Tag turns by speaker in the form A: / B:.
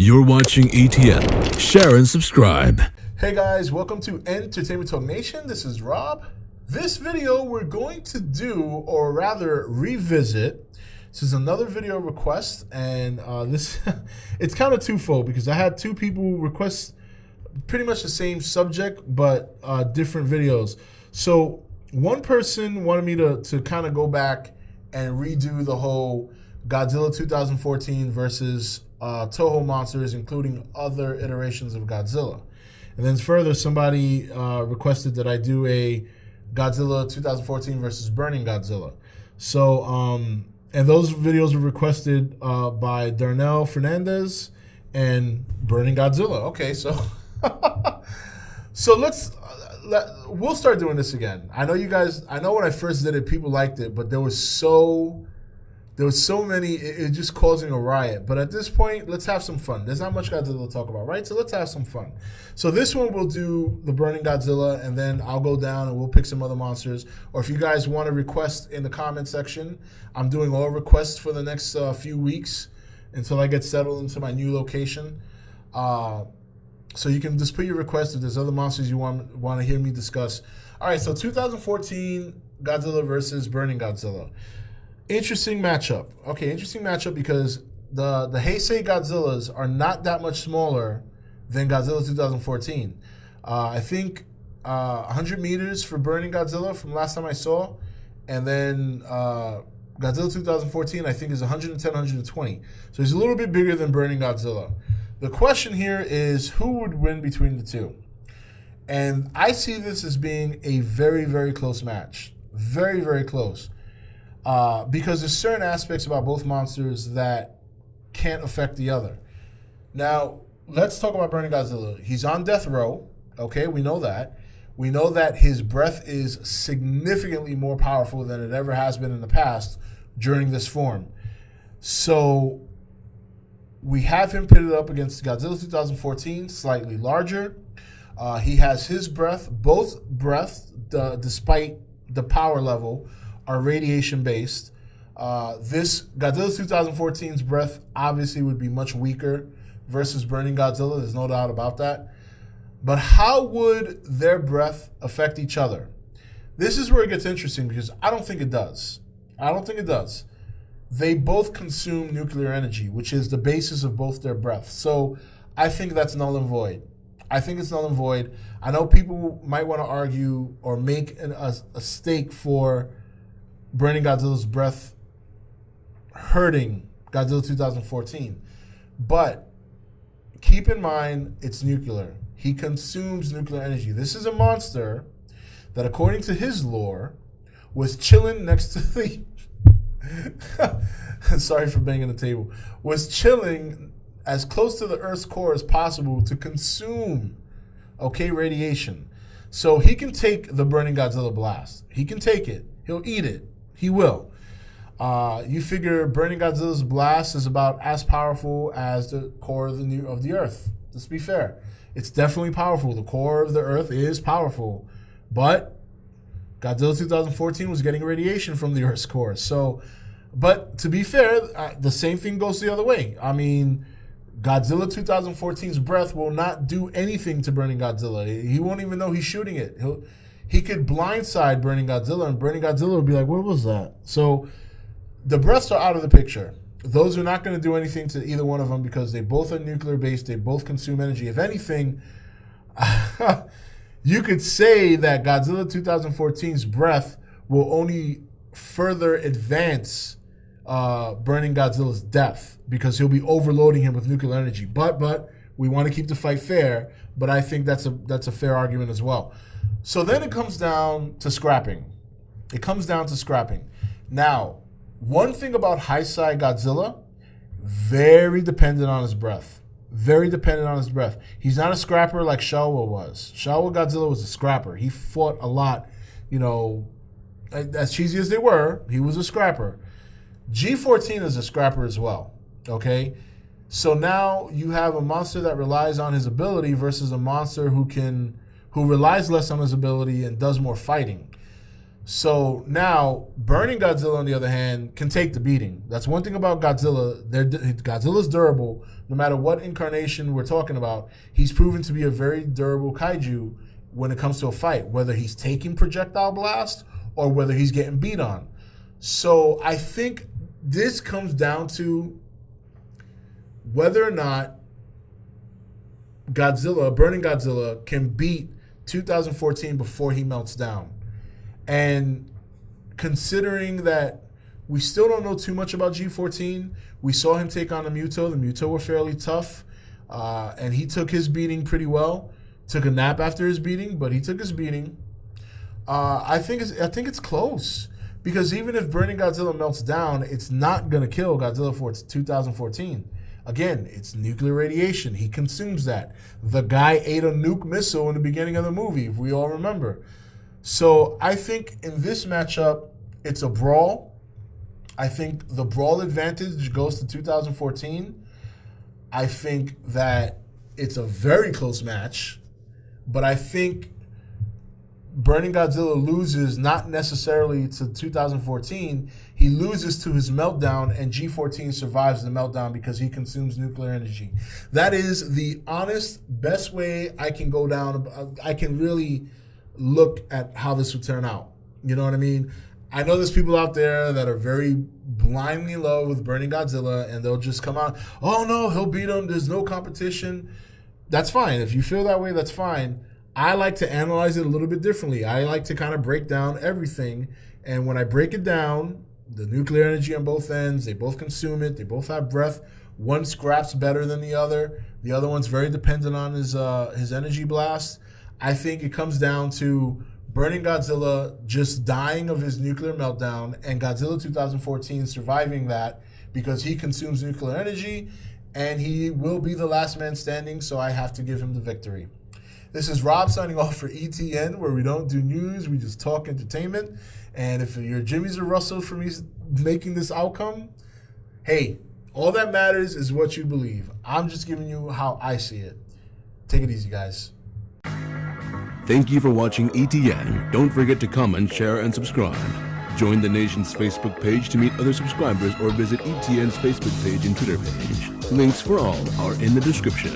A: You're watching E.T.N. Share and subscribe.
B: Hey guys, welcome to Entertainment Talk Nation. This is Rob. This video we're going to do, or rather revisit. This is another video request, and it's kind of twofold because I had two people request pretty much the same subject but different videos. So one person wanted me to kind of go back and redo the whole Godzilla 2014 versus Toho monsters, including other iterations of Godzilla. And then further, somebody requested that I do a Godzilla 2014 versus Burning Godzilla. So, and those videos were requested by Darnell Fernandez and Burning Godzilla. Okay, so so we'll start doing this again. I know you guys. I know when I first did it, people liked it, but there was so many. It just causing a riot. But at this point, let's have some fun. There's not much Godzilla to talk about, right? So let's have some fun. So this one we'll do the Burning Godzilla, and then I'll go down and we'll pick some other monsters. Or if you guys want to request in the comment section, I'm doing all requests for the next few weeks until I get settled into my new location. So you can just put your request if there's other monsters you want to hear me discuss. All right, so 2014 Godzilla versus Burning Godzilla. Interesting matchup. Okay, interesting matchup because the Heisei Godzillas are not that much smaller than Godzilla 2014. I think 100 meters for Burning Godzilla from last time I saw, and then Godzilla 2014 I think is 110, 120. So he's a little bit bigger than Burning Godzilla. The question here is who would win between the two? And I see this as being a very, very close match. Very, very close. Because there's certain aspects about both monsters that can't affect the other. Now, let's talk about Burning Godzilla. He's on death row. Okay, we know that. We know that his breath is significantly more powerful than it ever has been in the past during this form. So we have him pitted up against Godzilla 2014, slightly larger. He has his breath, both breaths, despite the power level, are radiation-based. This Godzilla 2014's breath obviously would be much weaker versus Burning Godzilla. There's no doubt about that. But how would their breath affect each other? This is where it gets interesting because I don't think it does. I don't think it does. They both consume nuclear energy, which is the basis of both their breaths. So I think that's null and void. I think it's null and void. I know people might want to argue or make a stake for Burning Godzilla's breath hurting Godzilla 2014. But keep in mind, it's nuclear. He consumes nuclear energy. This is a monster that, according to his lore, was chilling next to the... Sorry for banging the table. Was chilling as close to the Earth's core as possible to consume, radiation. So he can take the Burning Godzilla blast. He can take it. He'll eat it. He will. You figure Burning Godzilla's blast is about as powerful as the core of the Earth. Let's be fair. It's definitely powerful. The core of the Earth is powerful. But Godzilla 2014 was getting radiation from the Earth's core. So, but to be fair, the same thing goes the other way. I mean, Godzilla 2014's breath will not do anything to Burning Godzilla. He won't even know he's shooting it. He could blindside Burning Godzilla, and Burning Godzilla would be like, what was that? So the breaths are out of the picture. Those are not going to do anything to either one of them because they both are nuclear-based. They both consume energy. If anything, you could say that Godzilla 2014's breath will only further advance Burning Godzilla's death because he'll be overloading him with nuclear energy. But we want to keep the fight fair, but I think that's a fair argument as well. So then it comes down to scrapping. Now, one thing about Heisei Godzilla, very dependent on his breath. He's not a scrapper like Showa was. Showa Godzilla was a scrapper. He fought a lot, as cheesy as they were, he was a scrapper. G14 is a scrapper as well, okay? So now you have a monster that relies on his ability versus a monster who relies less on his ability and does more fighting. So now, Burning Godzilla, on the other hand, can take the beating. That's one thing about Godzilla. Godzilla's durable. No matter what incarnation we're talking about, he's proven to be a very durable kaiju when it comes to a fight, whether he's taking projectile blast or whether he's getting beat on. So I think this comes down to whether or not Burning Godzilla, can beat 2014 before he melts down. And considering that we still don't know too much about G14, we saw him take on the Muto. The Muto were fairly tough, and he took his beating pretty well. Took a nap after his beating, but he took his beating. I think it's close, because even if Burning Godzilla melts down, it's not going to kill Godzilla for 2014. Again, it's nuclear radiation. He consumes that. The guy ate a nuke missile in the beginning of the movie, if we all remember. So I think in this matchup, it's a brawl. I think the brawl advantage goes to 2014. I think that it's a very close match, but I think Burning Godzilla loses not necessarily to 2014. He loses to his meltdown, and G14 survives the meltdown because he consumes nuclear energy. That is the honest, best way I can go down. I can really look at how this would turn out. You know what I mean? I know there's people out there that are very blindly in love with Burning Godzilla, and they'll just come out, oh no, he'll beat him, there's no competition. That's fine. If you feel that way, that's fine. I like to analyze it a little bit differently. I like to kind of break down everything. And when I break it down, the nuclear energy on both ends, they both consume it. They both have breath. One scraps better than the other. The other one's very dependent on his energy blast. I think it comes down to Burning Godzilla just dying of his nuclear meltdown and Godzilla 2014 surviving that because he consumes nuclear energy, and he will be the last man standing, so I have to give him the victory. This is Rob signing off for E.T.N, where we don't do news, we just talk entertainment. And if you're Jimmy's or Russell for me making this outcome, hey, all that matters is what you believe. I'm just giving you how I see it. Take it easy, guys.
A: Thank you for watching E.T.N. Don't forget to comment, share, and subscribe. Join the nation's Facebook page to meet other subscribers or visit E.T.N's Facebook page and Twitter page. Links for all are in the description.